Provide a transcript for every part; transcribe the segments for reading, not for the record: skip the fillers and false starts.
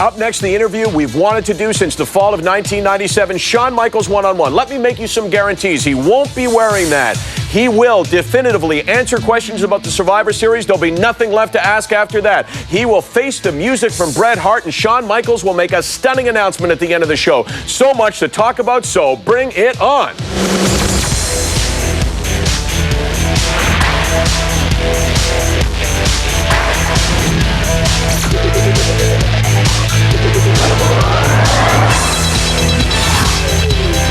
Up next, the interview we've wanted to do since the fall of 1997, Shawn Michaels one-on-one. Let me make you some guarantees. He won't be wearing that. He will definitively answer questions about the Survivor Series. There'll be nothing left to ask after that. He will face the music from Bret, Hart, and Shawn Michaels will make a stunning announcement at the end of the show. So much to talk about, so bring it on.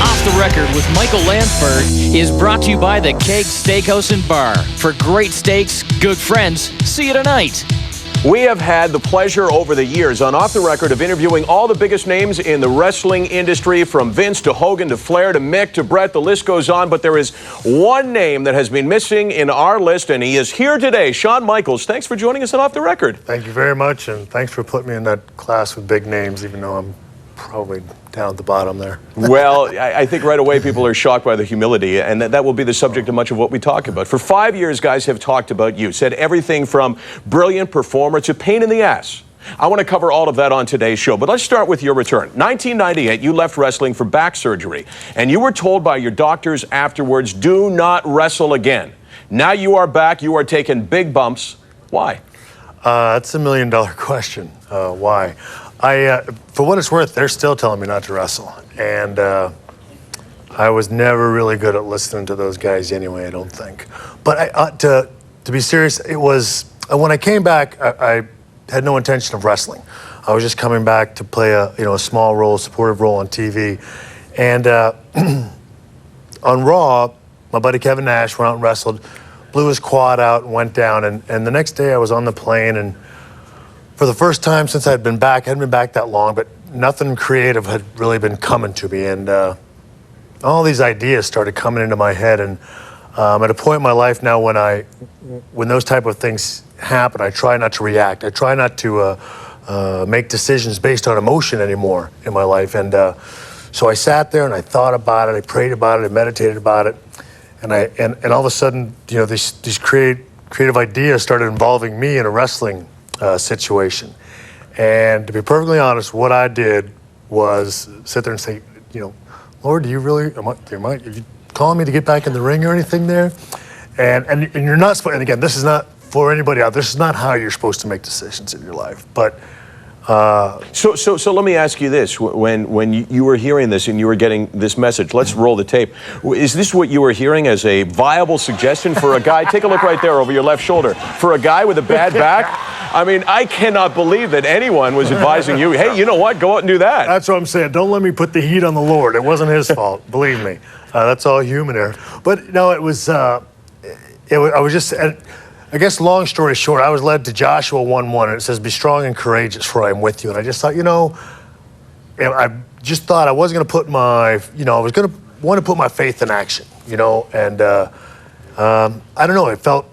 Off the Record with Michael Lansford is brought to you by the Keg Steakhouse and Bar. For great steaks, good friends, see you tonight. We have had the pleasure over the years on Off the Record of interviewing all the biggest names in the wrestling industry, from Vince to Hogan to Flair to Mick to Bret. The list goes on, but there is one name that has been missing in our list, and he is here today. Shawn Michaels, thanks for joining us on Off the Record. Thank you very much, and thanks for putting me in that class with big names, even though I'm probably down at the bottom there. Well, I think right away people are shocked by the humility, and that will be the subject of much of what we talk about. For 5 years, guys have talked about you, said everything from brilliant performer to pain in the ass. I want to cover all of that on today's show, but let's start with your return. 1998, you left wrestling for back surgery, and you were told by your doctors afterwards, do not wrestle again. Now you are back, you are taking big bumps. Why? That's $1 million question. Why? For what it's worth, they're still telling me not to wrestle. And I was never really good at listening to those guys anyway, I don't think. But to be serious, it was, when I came back, I had no intention of wrestling. I was just coming back to play a small role, supportive role on TV. And on Raw, my buddy Kevin Nash went out and wrestled, blew his quad out and went down. And the next day I was on the plane, and for the first time since I hadn't been back that long, but nothing creative had really been coming to me. And all these ideas started coming into my head. And at a point in my life now when those type of things happen, I try not to react. I try not to make decisions based on emotion anymore in my life. And so I sat there and I thought about it, I prayed about it, I meditated about it. And all of a sudden, these creative ideas started involving me in a wrestling situation. And to be perfectly honest, what I did was sit there and say, Lord, do you really, are you calling me to get back in the ring or anything there? And you're not supposed, and again, this is not for anybody out, this is not how you're supposed to make decisions in your life. But So let me ask you this: when you were hearing this and you were getting this message, let's roll the tape. Is this what you were hearing as a viable suggestion for a guy? Take a look right there over your left shoulder. For a guy with a bad back, I mean, I cannot believe that anyone was advising you, hey, you know what? Go out and do that. That's what I'm saying. Don't let me put the heat on the Lord. It wasn't his fault. Believe me. That's all human error. But no, it was. I was just. I guess long story short, I was led to Joshua 1:1, and it says, be strong and courageous, for I am with you. And I just thought, I just thought I wasn't going to put my, I was going to want to put my faith in action, and I don't know, it felt,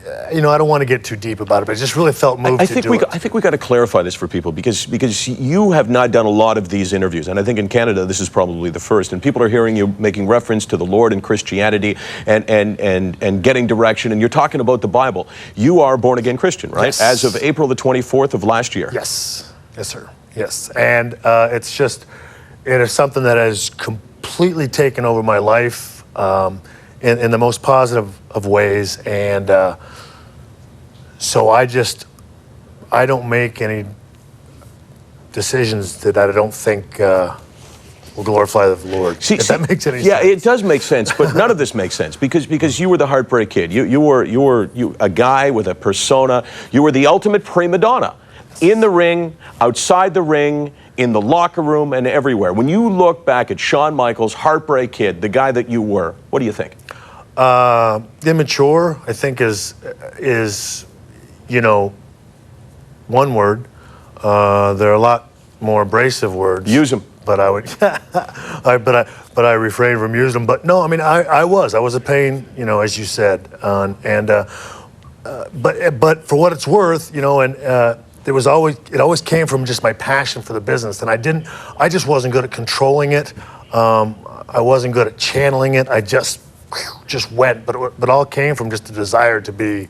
I don't want to get too deep about it, but it just really felt moved to do it. I think we got to clarify this for people because you have not done a lot of these interviews, and I think in Canada this is probably the first. And people are hearing you making reference to the Lord and Christianity and getting direction, and you're talking about the Bible. You are a born again Christian, right? Yes. As of April the 24th of last year. Yes, yes, sir. Yes, and it is something that has completely taken over my life in the most positive of ways, and so I don't make any decisions that I don't think will glorify the Lord. If that makes any sense. Yeah, it does make sense, but none of this makes sense because you were the Heartbreak Kid. You were a guy with a persona. You were the ultimate prima donna. In the ring, outside the ring, in the locker room, and everywhere. When you look back at Shawn Michaels, Heartbreak Kid, the guy that you were, what do you think? Immature, I think, is one word. There are a lot more abrasive words. Use them. But I would, but I refrain from using them. But no, I mean, I was a pain, as you said, but for what it's worth, it always came from just my passion for the business, and I just wasn't good at controlling it. I wasn't good at channeling it. I just went, but it all came from just a desire to be,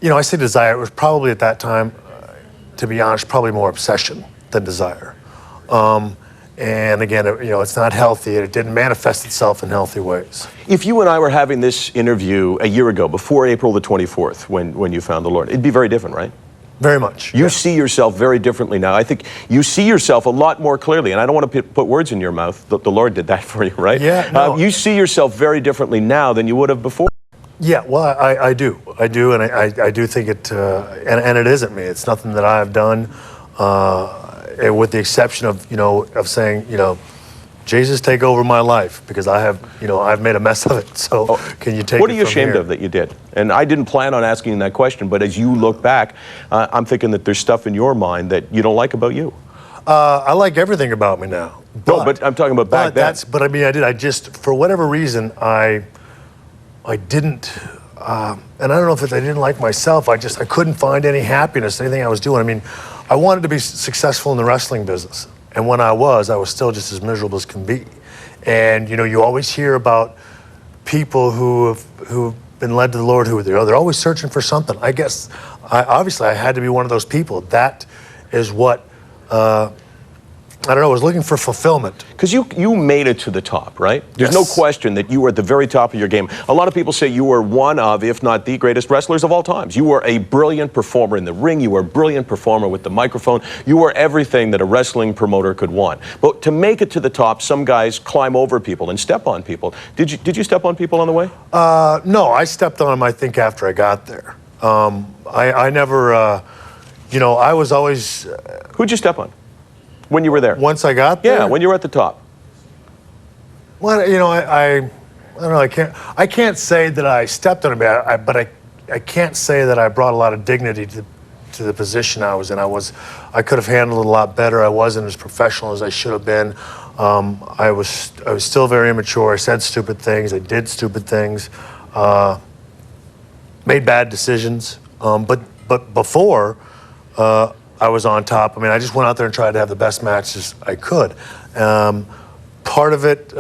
I say desire, it was probably at that time, to be honest, probably more obsession. than desire. And again, it's not healthy, and it didn't manifest itself in healthy ways. If you and I were having this interview a year ago, before April the 24th, when you found the Lord, it'd be very different, right? Very much. You see yourself very differently now. I think you see yourself a lot more clearly, and I don't want to put words in your mouth. The Lord did that for you, right? Yeah. No. You see yourself very differently now than you would have before. Yeah, well, I do, and I do think it, and it isn't me. It's nothing that I've done, with the exception of of saying Jesus, take over my life, because I've made a mess of it. So can you take? What are you it from ashamed here? of that you did? And I didn't plan on asking that question, but as you look back, I'm thinking that there's stuff in your mind that you don't like about you. I like everything about me now. But I'm talking about back then. But I mean, I just, for whatever reason, I didn't, and I don't know if I didn't like myself. I couldn't find any happiness in anything I was doing. I mean, I wanted to be successful in the wrestling business. And when I was still just as miserable as can be. And you always hear about people who've been led to the Lord who they're always searching for something. I guess obviously I had to be one of those people. That is what I don't know, I was looking for fulfillment. Because you made it to the top, right? There's Yes. no question that you were at the very top of your game. A lot of people say you were one of, if not the greatest wrestlers of all times. You were a brilliant performer in the ring. You were a brilliant performer with the microphone. You were everything that a wrestling promoter could want. But to make it to the top, some guys climb over people and step on people. Did you step on people on the way? No, I stepped on them, I think, after I got there. I never, I was always... Who'd you step on when you were there? Once I got there? Yeah, when you were at the top. Well, I don't know. I can't say that I stepped on him, but I can't say that I brought a lot of dignity to the position I was in. I could have handled it a lot better. I wasn't as professional as I should have been. I was still very immature. I said stupid things. I did stupid things. Made bad decisions. But before I was on top, I mean, I just went out there and tried to have the best matches I could. Part of it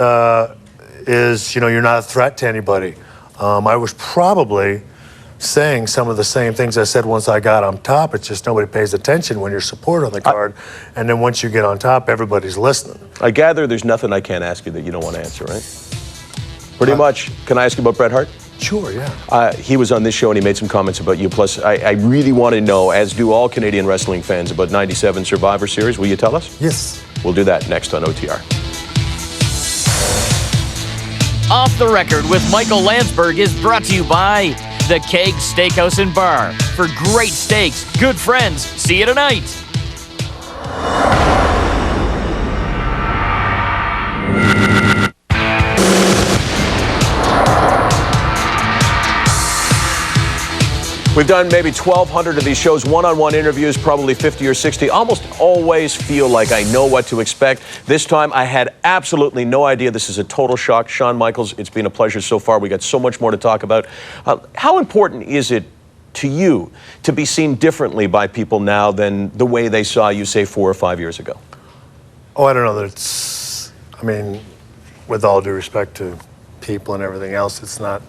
is, you're not a threat to anybody. I was probably saying some of the same things I said once I got on top. It's just nobody pays attention when you're support on the card. And then once you get on top, everybody's listening. I gather there's nothing I can't ask you that you don't want to answer, right? Pretty much. Can I ask you about Bret Hart? Sure, yeah. He was on this show and he made some comments about you. Plus, I really want to know, as do all Canadian wrestling fans, about '97 Survivor Series. Will you tell us? Yes. We'll do that next on OTR. Off the Record with Michael Landsberg is brought to you by the Keg Steakhouse and Bar. For great steaks, good friends, see you tonight. We've done maybe 1,200 of these shows, one-on-one interviews, probably 50 or 60. Almost always feel like I know what to expect. This time, I had absolutely no idea. This is a total shock. Shawn Michaels, it's been a pleasure so far. We got so much more to talk about. How important is it to you to be seen differently by people now than the way they saw you, say, 4 or 5 years ago? Oh, I don't know that it's, I mean, with all due respect to people and everything else, it's not,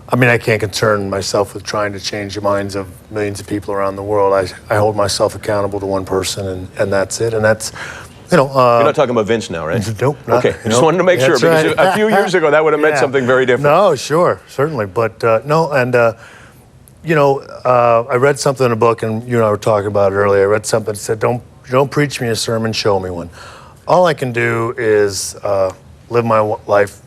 I mean, I can't concern myself with trying to change the minds of millions of people around the world. I hold myself accountable to one person, and that's it. And that's, You're not talking about Vince now, right? Nope. Okay, just wanted to make sure, because right. a few years ago, that would have meant something very different. No, sure, certainly. But no, and, I read something in a book, and you and I were talking about it earlier. I read something that said, don't preach me a sermon, show me one. All I can do is live my life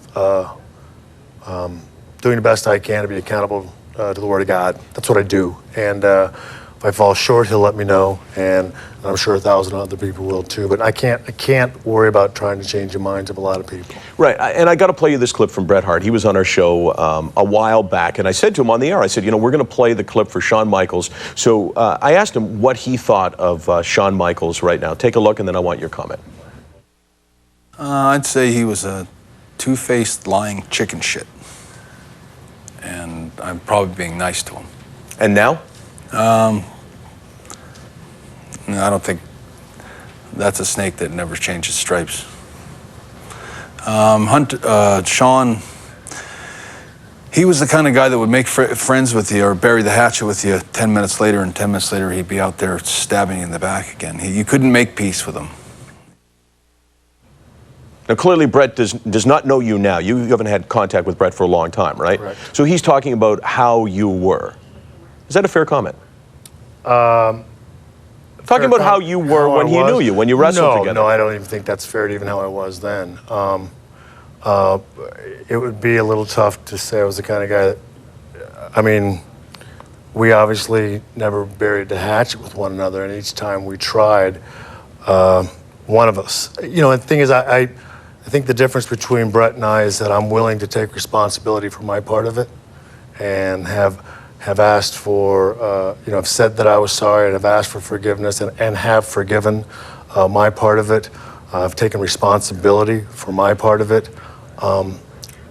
doing the best I can to be accountable to the Word of God. That's what I do. And if I fall short, He'll let me know, and I'm sure 1,000 other people will too. But I can't worry about trying to change the minds of a lot of people. Right, and I got to play you this clip from Bret Hart. He was on our show a while back, and I said to him on the air, I said, we're going to play the clip for Shawn Michaels. So I asked him what he thought of Shawn Michaels right now. Take a look, and then I want your comment. I'd say he was a two-faced, lying chicken shit. And I'm probably being nice to him. And now? No, I don't think that's a snake that never changes stripes. Shawn, He was the kind of guy that would make friends with you or bury the hatchet with you 10 minutes later, and 10 minutes later he'd be out there stabbing you in the back again. You couldn't make peace with him. Now, clearly, Bret does not know you now. You haven't had contact with Bret for a long time, right? Correct. So he's talking about how you were. Is that a fair comment? Talking about how you were when he knew you, when you wrestled together. No, I don't even think that's fair to even how I was then. It would be a little tough to say I was the kind of guy that, I mean, we obviously never buried the hatchet with one another, and each time we tried, one of us. You know, the thing is, I think the difference between Bret and I is that I'm willing to take responsibility for my part of it and have asked for, you know, I've said that I was sorry and have asked for forgiveness and have forgiven my part of it. I've taken responsibility for my part of it.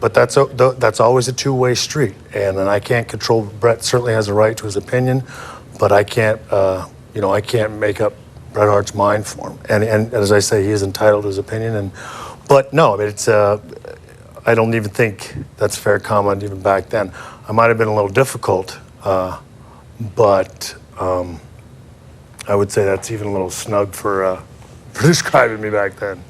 But that's always a two-way street, and I can't control. Bret certainly has a right to his opinion, but I can't, you know, I can't make up Bret Hart's mind for him. And as I say, he is entitled to his opinion. But no, I mean, it's. I don't even think that's a fair comment even back then. I might have been a little difficult, but I would say that's even a little snug for describing me back then.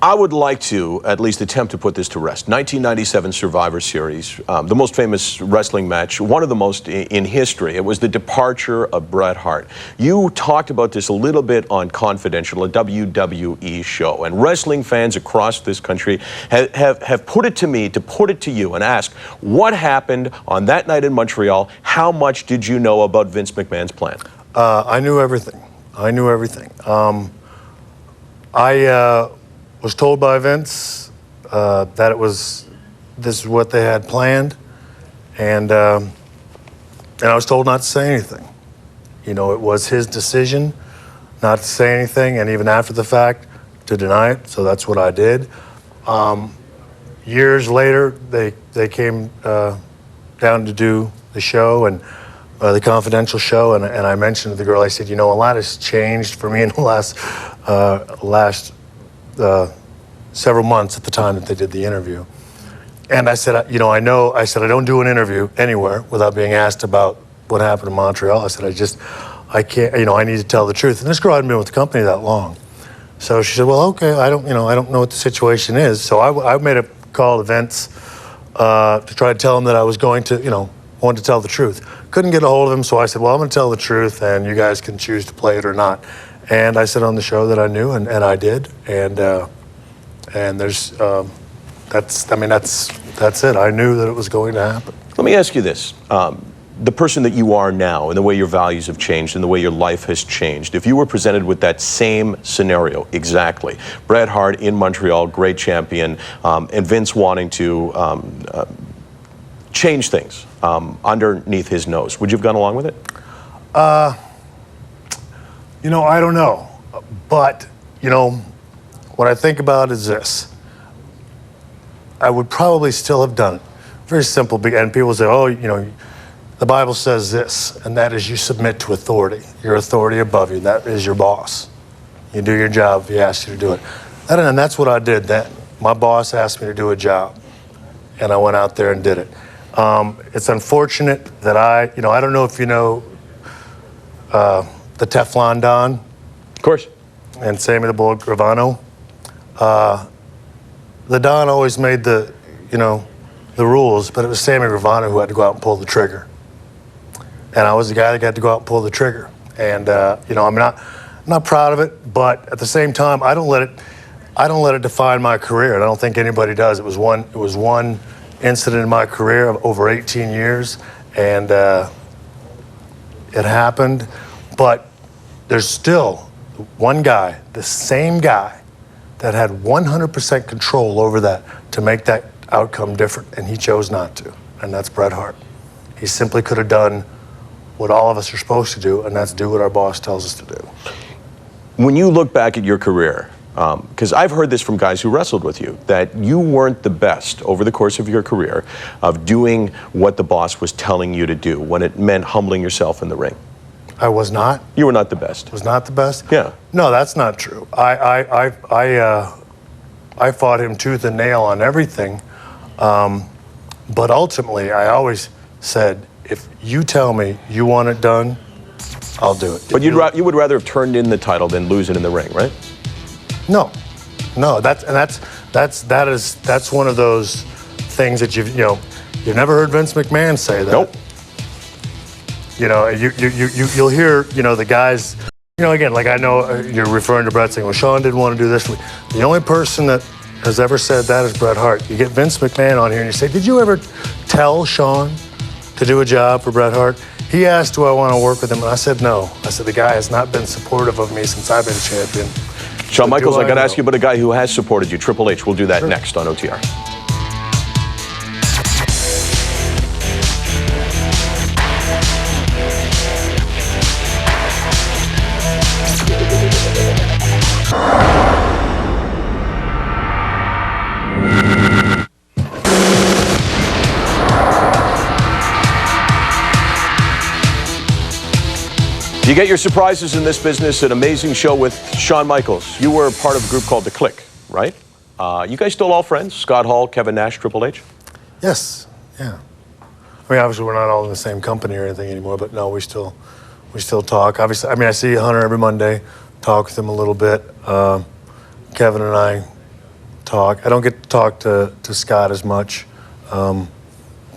I would like to at least attempt to put this to rest. 1997 Survivor Series, the most famous wrestling match, one of the most in history. It was the departure of Bret Hart. You talked about this a little bit on Confidential, a WWE show, and wrestling fans across this country have put it to me to put it to you and ask, what happened on that night in Montreal? How much did you know about Vince McMahon's plan? I knew everything. I knew everything. I was told by Vince that this is what they had planned, and I was told not to say anything. You know, it was his decision not to say anything, and even after the fact, to deny it. So that's what I did. Years later, they came down to do the show and the Confidential show, and I mentioned to the girl, I said, you know, a lot has changed for me in the last several months at the time that they did the interview. And I said, you know, I don't do an interview anywhere without being asked about what happened in Montreal. I said, I can't, you know, I need to tell the truth. And this girl hadn't been with the company that long. So she said, well, okay, I don't know what the situation is. So I made a call to Vince to try to tell him that I was going to, you know, wanted to tell the truth. Couldn't get a hold of him, so I said, well, I'm going to tell the truth, and you guys can choose to play it or not. And I said on the show that I knew, and I did. And there's, that's it. I knew that it was going to happen. Let me ask you this. The person that you are now and the way your values have changed and the way your life has changed, if you were presented with that same scenario exactly, Bret Hart in Montreal, great champion, and Vince wanting to change things underneath his nose, would you have gone along with it? You know, I don't know. But, you know, what I think about is this. I would probably still have done it. Very simple. And people say, oh, you know, the Bible says this, and that is you submit to authority. Your authority above you, that is your boss. You do your job if he asks you to do it. And that's what I did then. My boss asked me to do a job, and I went out there and did it. It's unfortunate that I don't know if you know the Teflon Don. Of course. And Sammy the Bull Gravano. The Don always made the rules, but it was Sammy Gravano who had to go out and pull the trigger. And I was the guy that got to go out and pull the trigger. And you know, I'm not proud of it, but at the same time, I don't let it define my career, and I don't think anybody does. It was one incident in my career of over 18 years, and it happened. But there's still one guy, the same guy, that had 100% control over that to make that outcome different, and he chose not to, and that's Bret Hart. He simply could have done what all of us are supposed to do, and that's do what our boss tells us to do. When you look back at your career, because I've heard this from guys who wrestled with you, that you weren't the best over the course of your career of doing what the boss was telling you to do when it meant humbling yourself in the ring. I was not. You were not the best. Was not the best? Yeah. No, that's not true. I fought him tooth and nail on everything, But ultimately, I always said, if you tell me you want it done, I'll do it. But you would rather have turned in the title than lose it in the ring, right? No, that's one of those things that you've never heard Vince McMahon say that. Nope. You'll hear the guys. Again, like I know you're referring to Bret saying, well, Shawn didn't want to do this. The only person that has ever said that is Bret Hart. You get Vince McMahon on here and you say, did you ever tell Shawn to do a job for Bret Hart? He asked, do I want to work with him? And I said, no. I said, the guy has not been supportive of me since I've been champion. Shawn Michaels, I got to ask you about a guy who has supported you, Triple H. We'll do that next on OTR. You get your surprises in this business. An amazing show with Shawn Michaels. You were part of a group called The Click, right? You guys still all friends? Scott Hall, Kevin Nash, Triple H? Yes, yeah. I mean, obviously we're not all in the same company or anything anymore, but no, we still talk. Obviously, I mean, I see Hunter every Monday, talk with him a little bit. Kevin and I talk. I don't get to talk to Scott as much.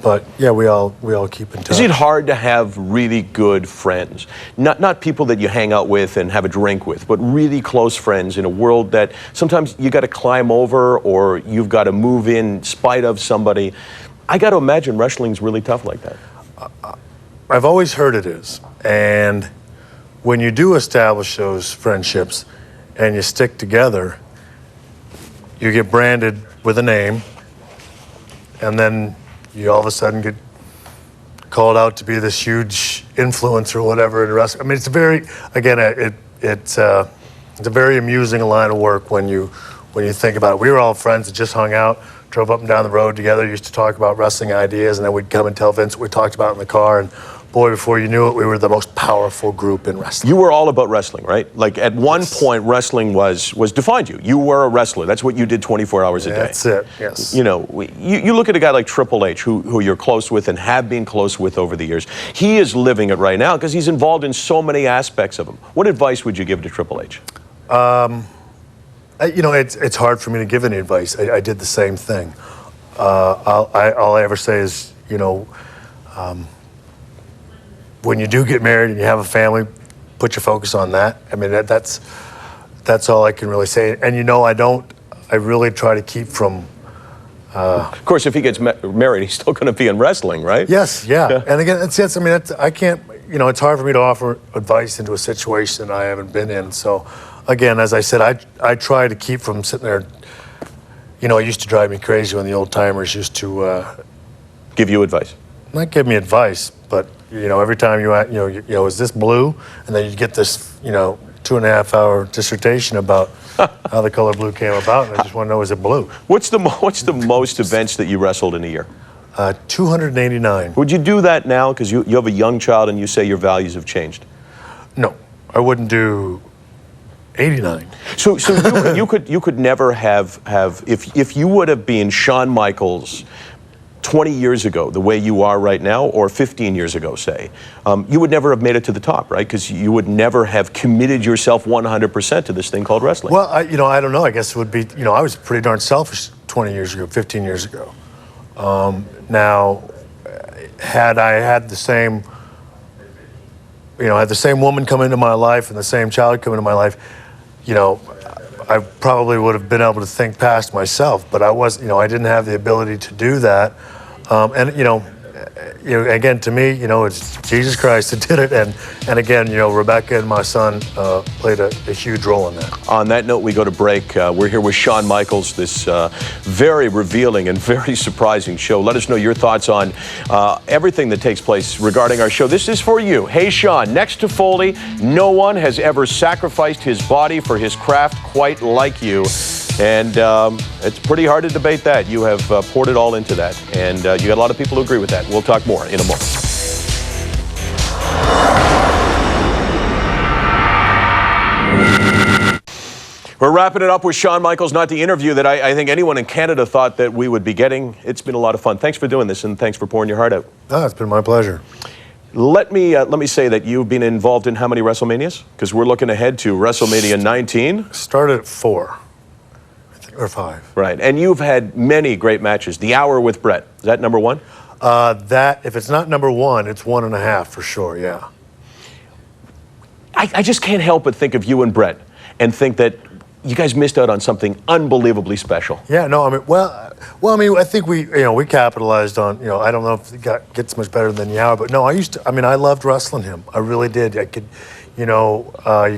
But yeah, we all keep in touch. Is it hard to have really good friends? Not people that you hang out with and have a drink with, but really close friends in a world that sometimes you got to climb over or you've got to move in spite of somebody. I got to imagine wrestling's really tough like that. I've always heard it is. And when you do establish those friendships and you stick together, you get branded with a name, and then you all of a sudden get called out to be this huge influencer or whatever in wrestling. I mean, it's a very amusing line of work when you think about it. We were all friends that just hung out, drove up and down the road together, used to talk about wrestling ideas, and then we'd come and tell Vince what we talked about in the car. And boy, before you knew it, we were the most powerful group in wrestling. You were all about wrestling, right? Like at one point, wrestling was defined you. You were a wrestler. That's what you did 24 hours a day. That's it, yes. You look at a guy like Triple H, who you're close with and have been close with over the years. He is living it right now because he's involved in so many aspects of him. What advice would you give to Triple H? It's hard for me to give any advice. I did the same thing. All I ever say is, when you do get married and you have a family, put your focus on that. I mean, that's all I can really say. And I really try to keep from. Of course, if he gets married, he's still going to be in wrestling, right? Yes, yeah. And again, I can't. It's hard for me to offer advice into a situation I haven't been in. So, again, as I said, I try to keep from sitting there. It used to drive me crazy when the old timers used to give you advice. Not give me advice, but every time is this blue? And then you get this 2.5 hour dissertation about how the color blue came about, and I just want to know, is it blue? What's the most events that you wrestled in a year? 289. Would you do that now? Because you have a young child and you say your values have changed. No, I wouldn't do 89. So you could never have if you would have been Shawn Michaels 20 years ago, the way you are right now, or 15 years ago, say, you would never have made it to the top, right? Because you would never have committed yourself 100% to this thing called wrestling. Well, I don't know. I guess it would be, I was pretty darn selfish 20 years ago, 15 years ago. Now, had I had the same, had the same woman come into my life and the same child come into my life, I probably would have been able to think past myself, but I didn't have the ability to do that. Again, to me, it's Jesus Christ that did it, and again, Rebecca and my son played a huge role in that. On that note, we go to break. We're here with Shawn Michaels, this very revealing and very surprising show. Let us know your thoughts on everything that takes place regarding our show. This is for you. Hey, Shawn, next to Foley, no one has ever sacrificed his body for his craft quite like you. And it's pretty hard to debate that. You have poured it all into that. And you got a lot of people who agree with that. We'll talk more in a moment. We're wrapping it up with Shawn Michaels, not the interview that I think anyone in Canada thought that we would be getting. It's been a lot of fun. Thanks for doing this, and thanks for pouring your heart out. Oh, it's been my pleasure. Let me say that you've been involved in how many WrestleManias? Because we're looking ahead to WrestleMania 19. Started at 4, I think, or 5. Right, and you've had many great matches. The Hour with Bret, is that number 1? That, if it's not number 1, it's 1.5 for sure, yeah. I just can't help but think of you and Bret and think that you guys missed out on something unbelievably special. Yeah, no, I mean, I mean, I think we capitalized on, I don't know if it gets much better than the Hour, but no, I loved wrestling him. I really did. I could, you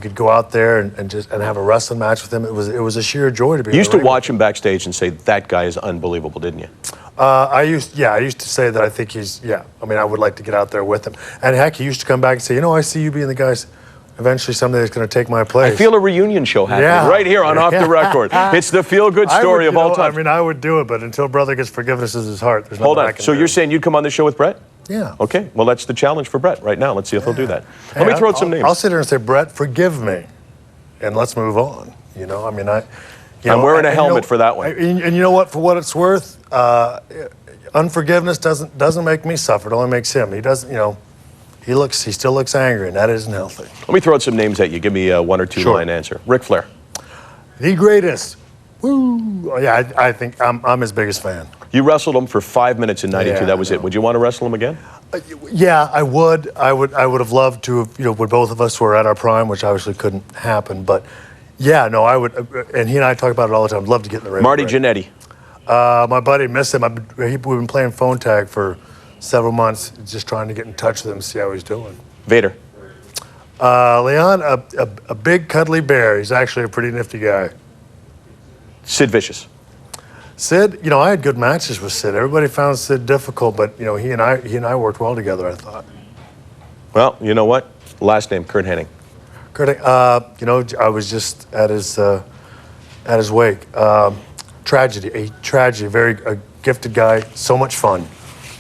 could go out there and have a wrestling match with him. It was a sheer joy to be. You used to watch him backstage and say, that guy is unbelievable, didn't you? I used to say that I think he's, I mean, I would like to get out there with him. And heck, he used to come back and say, I see you being the guys. Eventually, somebody that's going to take my place. I feel a reunion show happening right here on Off the Record. It's the feel-good story of all time. I mean, I would do it, but until brother gets forgiveness in his heart, there's nothing Hold I on. can So do. you're saying you'd come on the show with Bret? Yeah. Okay. Well, that's the challenge for Bret right now. Let's see if he'll do that. Let me throw out some names. I'll sit here and say, Bret, forgive me, and let's move on. I mean, I'm wearing a helmet for that one. And you know what? For what it's worth, unforgiveness doesn't make me suffer. It only makes him. He doesn't. He still looks angry, and that isn't healthy. Let me throw out some names at you. Give me a 1 or 2 line answer. Ric Flair. The greatest. Woo! Oh, yeah, I think I'm his biggest fan. You wrestled him for 5 minutes in '92. Yeah, that was it. Would you want to wrestle him again? Yeah, I would. I would have loved to have, when both of us were at our prime, which obviously couldn't happen. But yeah, no, I would. And he and I talk about it all the time. I'd love to get in the ring. Marty Jannetty. My buddy missed him. We've been playing phone tag for several months, just trying to get in touch with him, see how he's doing. Vader. Leon, a big cuddly bear. He's actually a pretty nifty guy. Sid Vicious. Sid, I had good matches with Sid. Everybody found Sid difficult, but he and I worked well together, I thought. Well, you know what? Last name, Curt Hennig. Curt, I was just at his wake. Tragedy, a gifted guy, so much fun,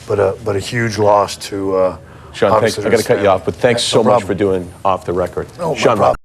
but a huge loss to. Shawn, thanks. I got to cut you off, but thanks so much for doing Off the Record. No Shawn problem.